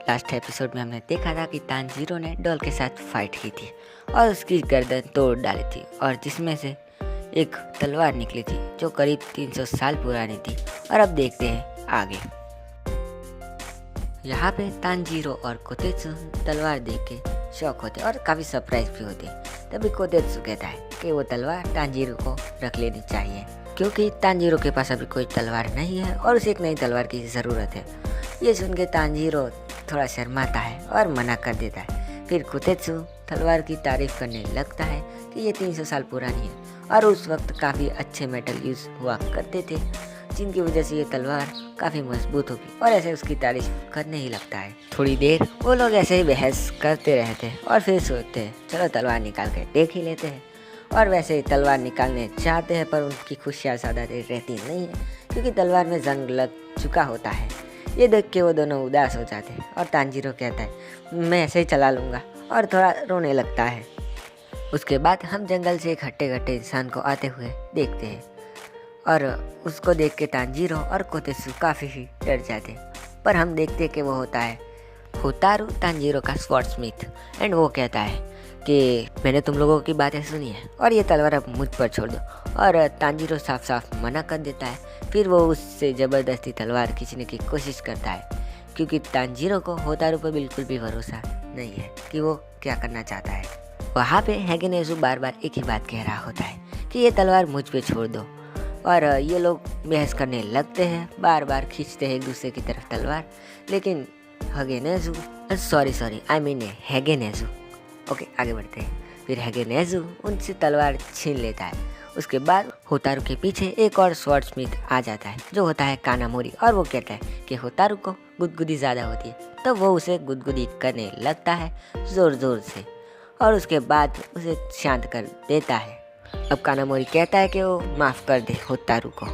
Last episode में हमने देखा था कि तानजीरो ने डॉल के साथ फाइट की थी और उसकी गर्दन तोड़ डाली थी और जिसमें से एक तलवार निकली थी जो करीब 300 साल पुरानी थी। और अब देखते हैं आगे। यहाँ पे तानजीरो और कोतेत्सु तलवार देख के शौक होते और काफ़ी सरप्राइज भी होते। तभी कोतेत्सु कहता है कि वो तलवार तानजीरो को रख लेनी चाहिए क्योंकि तानजीरो के पास अभी कोई तलवार नहीं है और उसे एक नई तलवार की ज़रूरत है। ये सुन के तानजीरो थोड़ा शर्माता है और मना कर देता है। फिर कोतेत्सु तलवार की तारीफ करने लगता है कि ये 300 साल पुरानी है और उस वक्त काफ़ी अच्छे मेटल यूज़ हुआ करते थे जिनकी वजह से ये तलवार काफ़ी मजबूत होगी और ऐसे उसकी तारीफ करने ही लगता है। थोड़ी देर वो लोग ऐसे ही बहस करते रहते हैं और फिर सोचते हैं चलो तलवार निकाल के देख ही लेते हैं। और वैसे ही तलवार निकालने चाहते हैं पर उनकी खुशियाँ ज़्यादा देर रहती नहीं है क्योंकि तलवार में जंग लग चुका होता है। ये देख के वो दोनों उदास हो जाते हैं और तानजीरो कहता है मैं ऐसे ही चला लूँगा और थोड़ा रोने लगता है। उसके बाद हम जंगल से एक हट्टे कट्टे इंसान को आते हुए देखते हैं और उसको देख के तानजीरो और कोतेत्सु काफ़ी ही डर जाते हैं। पर हम देखते कि वो होता है होतारू, तानजीरो का स्वॉर्डस्मिथ। एंड वो कहता है कि मैंने तुम लोगों की बातें सुनी है और ये तलवार अब मुझ पर छोड़ दो। और तानजीरो साफ साफ मना कर देता है। फिर वो उससे ज़बरदस्ती तलवार खींचने की कोशिश करता है क्योंकि तानजीरो को होतारू पर बिल्कुल भी भरोसा नहीं है कि वो क्या करना चाहता है। वहाँ पे हैगेनेज़ु बार बार एक ही बात कह रहा होता है कि ये तलवार मुझ पे छोड़ दो। और ये लोग बहस करने लगते हैं, बार बार खींचते हैं एक दूसरे की तरफ तलवार। लेकिन हैगेनेज़ु हैगेनेज़ु ओके आगे बढ़ते हैं। फिर हैगेनेज़ु उनसे तलवार छीन लेता है। उसके बाद होतारू के पीछे एक और स्वॉर्डस्मिथ आ जाता है जो होता है कानामोरी और वो कहता है कि होतारू को गुदगुदी ज़्यादा होती है तो वो उसे गुदगुदी करने लगता है ज़ोर ज़ोर से और उसके बाद उसे शांत कर देता है। अब कानामोरी कहता है कि वो माफ़ कर दे होतारू को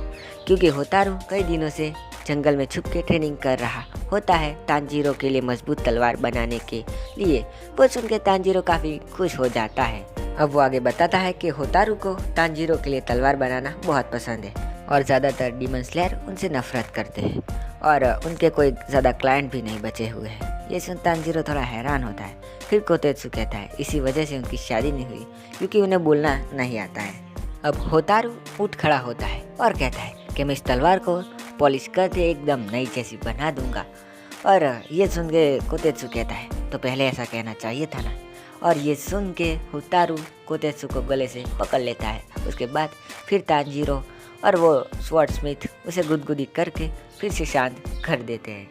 क्योंकि होतारू कई दिनों से जंगल में छुप के ट्रेनिंग कर रहा होता है तानजीरो के लिए मजबूत तलवार बनाने के लिए। वो सुन के तानजीरो काफ़ी खुश हो जाता है। अब वो आगे बताता है कि होतारू को तानजीरो के लिए तलवार बनाना बहुत पसंद है और ज़्यादातर डीमन स्लेयर उनसे नफरत करते हैं और उनके कोई ज़्यादा क्लाइंट भी नहीं बचे हुए हैं। ये सुन तानजीरो थोड़ा हैरान होता है। फिर कोतेत्सु कहता है इसी वजह से उनकी शादी नहीं हुई क्योंकि उन्हें बोलना नहीं आता है। अब होतारू उठ खड़ा होता है और कहता है कि मैं इस तलवार को पॉलिश करके एकदम नई जैसी बना दूंगा। और ये सुन के कोतेत्सु कहता है तो पहले ऐसा कहना चाहिए था ना। और ये सुन के होतारू कोतेत्सु को गले से पकड़ लेता है। उसके बाद फिर तानजीरो और वो स्वॉर्डस्मिथ उसे गुदगुदी करके फिर से शांत कर देते हैं।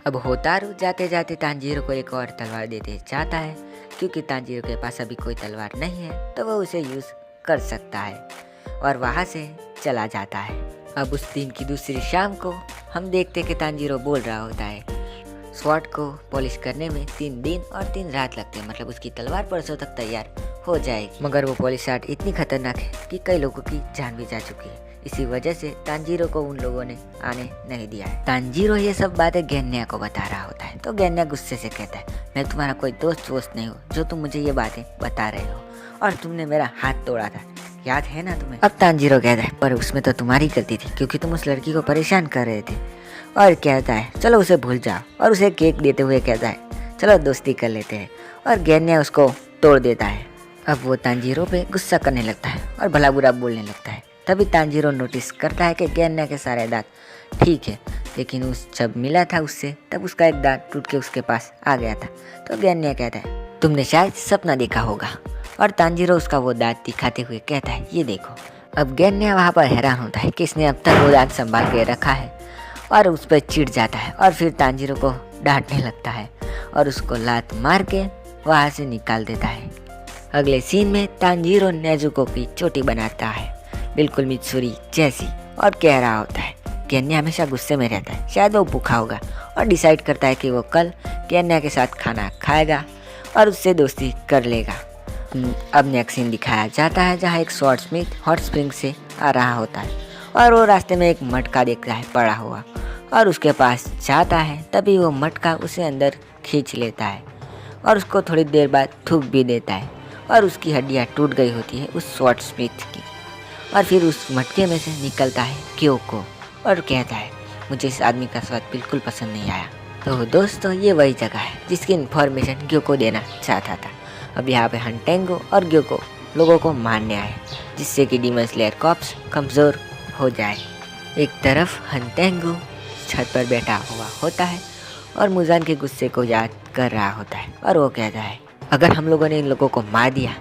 अब होतारू जाते जाते तानजीरो को एक और तलवार देते चाहता है क्योंकि तानजीरो के पास अभी कोई तलवार नहीं है तो वो उसे यूज़ कर सकता है और वहाँ से चला जाता है। अब उस दिन की दूसरी शाम को हम देखते कि तानजीरो बोल रहा होता है स्वॉर्ड को पॉलिश करने में 3 दिन और 3 रात लगते हैं, मतलब उसकी तलवार परसों तक तैयार हो जाएगी। मगर वो पॉलिश आर्ट इतनी खतरनाक है कि कई लोगों की जान भी जा चुकी है। इसी वजह से तानजीरो को उन लोगों ने आने नहीं दिया है। तानजीरो ये सब बातें गेन्या को बता रहा होता है तो गेन्या गुस्से से कहता है मैं तुम्हारा कोई दोस्त वोस्त नहीं हूँ जो तुम मुझे ये बातें बता रहे हो और तुमने मेरा हाथ तोड़ा था, याद है ना तुम्हें। अब तानजीरो कहता है पर उसमें तो तुम्हारी गलती थी क्योंकि तुम उस लड़की को परेशान कर रहे थे। और कहता है चलो उसे भूल जाओ और उसे केक देते हुए कहता है चलो दोस्ती कर लेते हैं और गेन्या उसको तोड़ देता है। अब वो तानजीरो पे गुस्सा करने लगता है और भला बुरा बोलने लगता है। तभी तानजीरो नोटिस करता है कि गेन्या के सारे दांत ठीक है लेकिन उस जब मिला था उससे तब उसका एक दांत टूट के उसके पास आ गया था। तो गेन्या कहता है तुमने शायद सपना देखा होगा और तानजीरो उसका वो दांत दिखाते हुए कहता है ये देखो। अब गेन्या वहाँ पर हैरान होता है कि इसने अब तक वो दांत संभाल के रखा है और उस पर चिढ़ जाता है और फिर तानजीरो को डांटने लगता है और उसको लात मार के वहाँ से निकाल देता है। अगले सीन में तानजीरो नेजुको की चोटी बनाता है बिल्कुल मित्सुरी जैसी और कह रहा होता है गेन्या हमेशा गुस्से में रहता है, शायद वो भूखा होगा और डिसाइड करता है कि वो कल गेन्या के साथ खाना खाएगा और उससे दोस्ती कर लेगा। अब नेक्स्ट सीन दिखाया जाता है जहाँ एक स्वॉर्डस्मिथ हॉट स्प्रिंग से आ रहा होता है और वो रास्ते में एक मटका देखता है पड़ा हुआ और उसके पास जाता है। तभी वो मटका उसे अंदर खींच लेता है और उसको थोड़ी देर बाद थूक भी देता है और उसकी हड्डियाँ टूट गई होती है उस स्वॉर्डस्मिथ की। और फिर उस मटके में से निकलता है क्योको और कहता है मुझे इस आदमी का स्वाद बिल्कुल पसंद नहीं आया तो दोस्तों ये वही जगह है जिसकी इन्फॉर्मेशन ग्यो को देना चाहता था। अब यहाँ पे हंटेंगो और ग्यो को लोगों को मारने आए जिससे कि डीमन स्लेयर कॉर्प्स कमज़ोर हो जाए। एक तरफ हंटेंगो छत पर बैठा हुआ होता है और मुजान के गुस्से को याद कर रहा होता है और वो कहता है अगर हम लोगों ने इन लोगों को मार दिया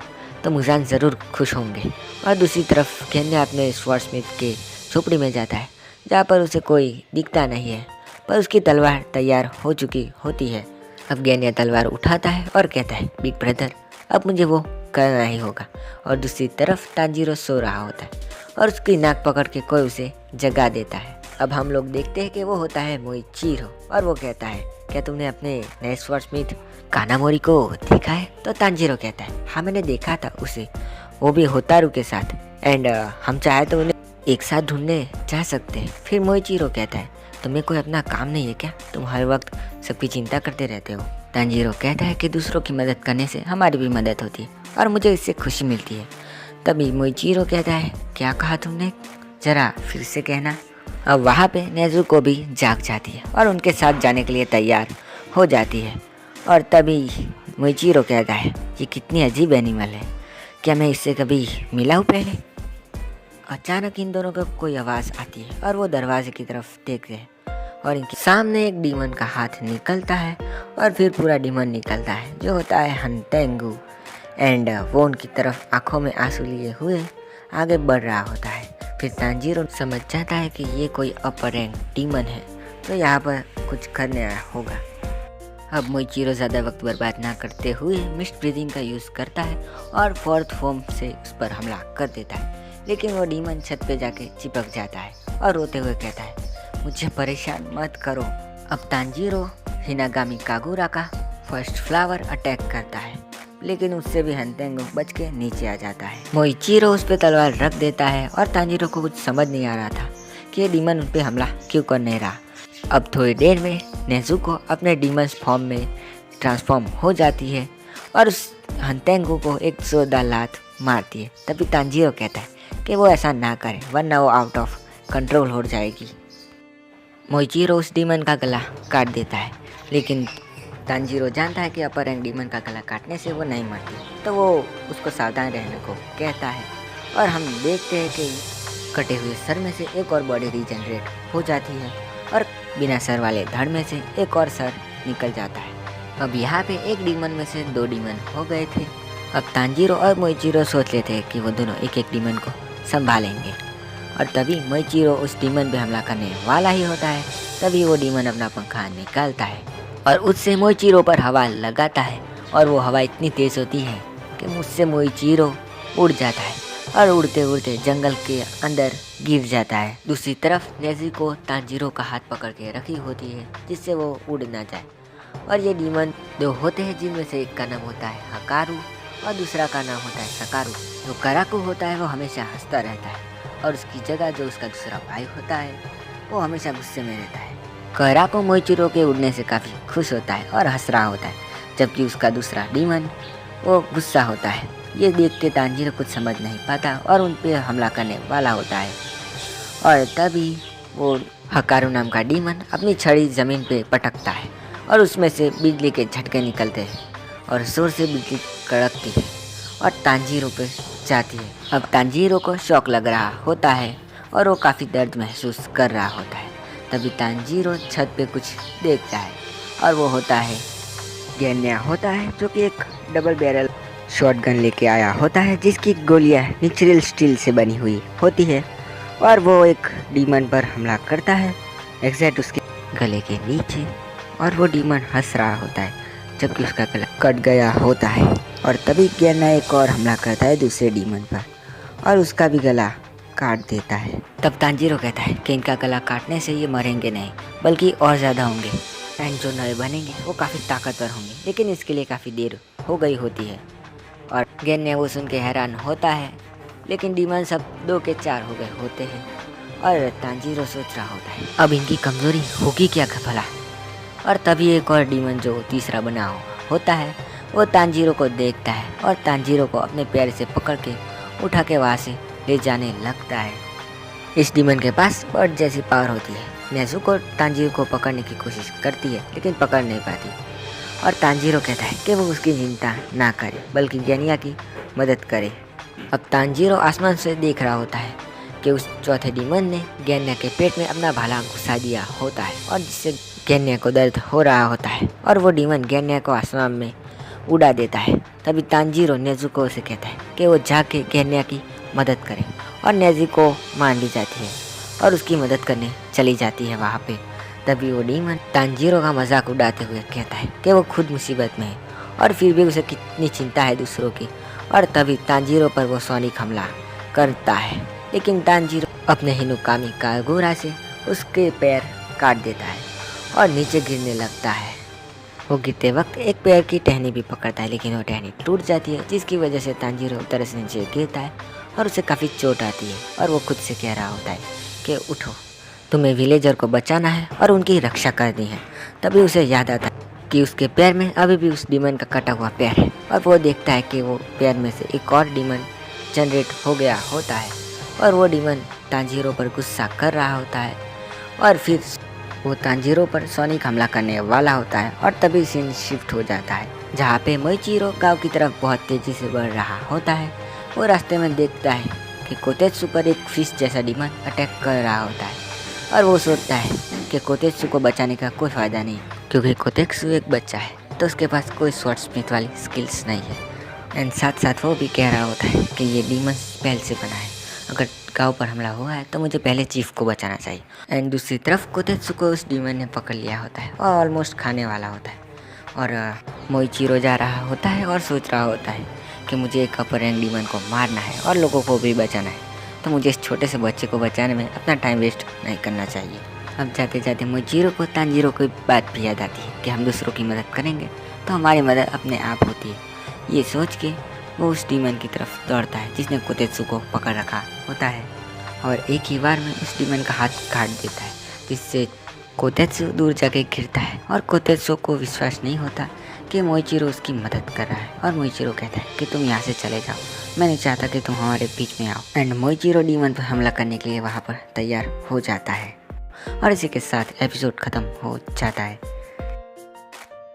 तो मुजान ज़रूर खुश होंगे। और दूसरी तरफ गेन्या अपने स्वॉर्डस्मिथ के झोपड़ी में जाता है जहाँ पर उसे कोई दिखता नहीं है, पर उसकी तलवार तैयार हो चुकी होती है। अब गेन्या तलवार उठाता है और कहता है बिग ब्रदर अब मुझे वो करना ही होगा। और दूसरी तरफ तांजीरो सो रहा होता है और उसकी नाक पकड़ के कोई उसे जगा देता है। अब हम लोग देखते हैं कि वो होता है मोइचिरो और वो कहता है क्या तुमने अपने नए स्वॉर्डस्मिथ कानामोरी को देखा है? तो तांजीरो कहता है हाँ मैंने देखा था उसे, वो भी होतारू के साथ, एंड हम चाहे तो उन्हें एक साथ ढूंढने जा सकते हैं। फिर मोइचिरो कहता है तुम्हें कोई अपना काम नहीं है क्या? तुम हर वक्त सबकी चिंता करते रहते हो। तांजीरो कहता है कि दूसरों की मदद करने से हमारी भी मदद होती है और मुझे इससे खुशी मिलती है। तभी मोइचिरो कहता है क्या कहा तुमने, जरा फिर से कहना। अब वहाँ पे नेजुको भी जाग जाती है और उनके साथ जाने के लिए तैयार हो जाती है। और तभी मोइचिरो कहता है ये कितनी अजीब एनिमल है, क्या मैं इससे कभी मिला हूँ पहले? अचानक इन दोनों को कोई आवाज़ आती है और वो दरवाजे की तरफ देखते हैं और इनके सामने एक डीमन का हाथ निकलता है और फिर पूरा डीमन निकलता है जो होता है हंटेंगू, एंड वो उनकी तरफ आंखों में आंसू लिए हुए आगे बढ़ रहा होता है। फिर तांजीरो समझ जाता है कि ये कोई अपर रैंक डीमन है तो यहाँ पर कुछ करने आया होगा। अब मोइचिरो ज़्यादा वक्त बर्बाद ना करते हुए मिस्ट ब्रीदिंग का यूज़ करता है और फोर्थ फॉर्म से उस पर हमला कर देता है, लेकिन वो डीमन छत पे जाके चिपक जाता है और रोते हुए कहता है मुझे परेशान मत करो। अब तांजीरो हिनागामी कागुरा का फर्स्ट फ्लावर अटैक करता है, लेकिन उससे भी हंटेंगो बच के नीचे आ जाता है। मोइचिरो उस पर तलवार रख देता है और तांजीरो को कुछ समझ नहीं आ रहा था कि ये डीमन उन पर हमला क्यों कर नहीं रहा। अब थोड़ी देर में नेजुको अपने डीमंस फॉर्म में ट्रांसफॉर्म हो जाती है और उस हंटेंगो को एक जोरदार लात मारती है। तभी तांजीरो कहता है कि वो ऐसा ना करे वरना वो आउट ऑफ कंट्रोल हो जाएगी। मोइचिरो उस डीमन का गला काट देता है, लेकिन तांजीरो जानता है कि अपर रैंक डीमन का गला काटने से वो नहीं मरती, तो वो उसको सावधान रहने को कहता है। और हम देखते हैं कि कटे हुए सर में से एक और बॉडी रीजनरेट हो जाती है और बिना सर वाले धड़ में से एक और सर निकल जाता है। अब यहाँ पे एक डीमन में से दो डीमन हो गए थे। अब तांजीरो और मोइचिरो सोच लेते हैं कि वो दोनों एक एक डीमन को संभालेंगे, और तभी मोइचिरो उस डीमन पे हमला करने वाला ही होता है। तभी वो डीमन अपना पंखा निकालता है और उससे मोइचिरो पर हवा लगाता है और वो हवा इतनी तेज़ होती है कि मुझसे मोइचिरो उड़ जाता है और उड़ते उड़ते जंगल के अंदर गिर जाता है। दूसरी तरफ नेजुको तांजीरो का हाथ पकड़ के रखी होती है जिससे वो उड़ ना जाए। और ये डीमन दो होते हैं जिनमें से एक का नाम होता है हकारू और दूसरा का नाम होता है सकारू। जो कराकू होता है वो हमेशा हंसता रहता है और उसकी जगह जो उसका दूसरा भाई होता है वो हमेशा गुस्से में रहता है। कराकू मोइचिरो के उड़ने से काफ़ी खुश होता है और हंस रहा होता है, जबकि उसका दूसरा डीमन वो गुस्सा होता है। ये देख के तांजीरो कुछ समझ नहीं पाता और उन पर हमला करने वाला होता है। और तभी वो हकारू नाम का डीमन अपनी छड़ी ज़मीन पे पटकता है और उसमें से बिजली के झटके निकलते हैं और जोर से बिजली कड़कती है और तांजीरो पे जाती है। अब तांजीरो को शॉक लग रहा होता है और वो काफ़ी दर्द महसूस कर रहा होता है। तभी तांजीरो छत पे कुछ देखता है और वो होता है गेन्या होता है, जो कि एक डबल बैरल शॉटगन लेके आया होता है जिसकी गोलियां नेचुरल स्टील से बनी हुई होती है। और वो एक डीमन पर हमला करता है एग्जैक्ट उसके गले के नीचे, और वो डीमन हंस रहा होता है जबकि उसका गला कट गया होता है। और तभी गेन्या एक और हमला करता है दूसरे डीमन पर और उसका भी गला काट देता है। तब तांजीरो कहता है कि इनका गला काटने से ये मरेंगे नहीं बल्कि और ज़्यादा होंगे, एंड जो नए बनेंगे वो काफ़ी ताकतवर होंगे, लेकिन इसके लिए काफ़ी देर हो गई होती है। और गेन्या वो सुन के हैरान होता है, लेकिन डीमन सब 2 के 4 हो गए होते हैं। और तांजीरो सोच रहा होता है अब इनकी कमज़ोरी होगी क्या भला। और तभी एक और डीमन जो तीसरा बना होता है वो तांजीरो को देखता है और तांजीरो को अपने पैर से पकड़ के उठा के वहाँ से ले जाने लगता है। इस डीमन के पास बर्ड जैसी पावर होती है नेजुको तांजीरो को पकड़ने की कोशिश करती है लेकिन पकड़ नहीं पाती और तांजीरो कहता है कि वो उसकी चिंता ना करे बल्कि गेनिया की मदद करे। अब तांजीरो आसमान से देख रहा होता है कि उस चौथे डीमन ने गेनिया के पेट में अपना भाला घुसा दिया होता है और जिससे गेनिया को दर्द हो रहा होता है और वो डीमन गेनिया को आसमान में उड़ा देता है। तभी तांजीरो नेजुको से कहता है कि वो जाके गेनिया की मदद करे और नेजुको मान ली जाती है और उसकी मदद करने चली जाती है वहाँ पे। तभी वो डीमन तांजीरो का मजाक उड़ाते हुए कहता है कि वो खुद मुसीबत में है और फिर भी उसे कितनी चिंता है दूसरों की। और तभी तांजीरो पर वो सोनिक हमला करता है लेकिन तांजीरो अपने हिनुकामी कागुरा से उसके पैर काट देता है और नीचे गिरने लगता है। वो गिरते वक्त एक पैर की टहनी भी पकड़ता है लेकिन वो टहनी टूट जाती है जिसकी वजह से तांजीरो तरह से नीचे गिरता है और उसे काफ़ी चोट आती है और वो खुद से कह रहा होता है कि उठो, तुम्हें विलेजर को बचाना है और उनकी रक्षा करनी है। तभी उसे याद आता है कि उसके पैर में अभी भी उस डीमन का कटा हुआ पैर है और वो देखता है कि वो पैर में से एक और डीमन जनरेट हो गया होता है और वो डीमन तांजीरो पर गुस्सा कर रहा होता है और फिर वो तांजीरो पर सोनिक हमला करने वाला होता है। और तभी सीन शिफ्ट हो जाता है जहाँ पे मोइचिरो गांव की तरफ बहुत तेजी से बढ़ रहा होता है। वो रास्ते में देखता है कि कोतेत्सु पर एक फिश जैसा डीमन अटैक कर रहा होता है और वो सोचता है कि कोतेत्सु को बचाने का कोई फ़ायदा नहीं क्योंकि कोतेत्सु एक बच्चा है तो उसके पास कोई स्वॉर्ड स्मिथ वाली स्किल्स नहीं है। एंड साथ साथ वो भी कह रहा होता है कि ये डीमन पहल से बना है, अगर गांव पर हमला हुआ है तो मुझे पहले चीफ को बचाना चाहिए। एंड दूसरी तरफ कोतेत्सु को उस डीमन ने पकड़ लिया होता है और ऑलमोस्ट खाने वाला होता है और मोइचिरो जा रहा होता है और सोच रहा होता है कि मुझे एक अपर रैंक डीमन को मारना है और लोगों को भी बचाना है, तो मुझे इस छोटे से बच्चे को बचाने में अपना टाइम वेस्ट नहीं करना चाहिए। अब जाते जाते मोइचिरो को तांजीरो की बात भी याद आती है कि हम दूसरों की मदद करेंगे तो हमारी मदद अपने आप होती है। ये सोच के वो उस डीमन की तरफ दौड़ता है जिसने कोतेत्सु को पकड़ रखा होता है और एक ही बार में उस डीमन का हाथ काट देता है जिससे कोतेत्सु दूर जाके गिरता है और कोतेत्सु को विश्वास नहीं होता कि मोइचिरो उसकी मदद कर रहा है और मोइचिरो कहता है कि तुम यहाँ से चले जाओ, मैं नहीं चाहता कि तुम हमारे बीच में आओ। एंड मोइचिरो डीमन पर हमला करने के लिए वहाँ पर तैयार हो जाता है और इसी के साथ एपिसोड ख़त्म हो जाता है।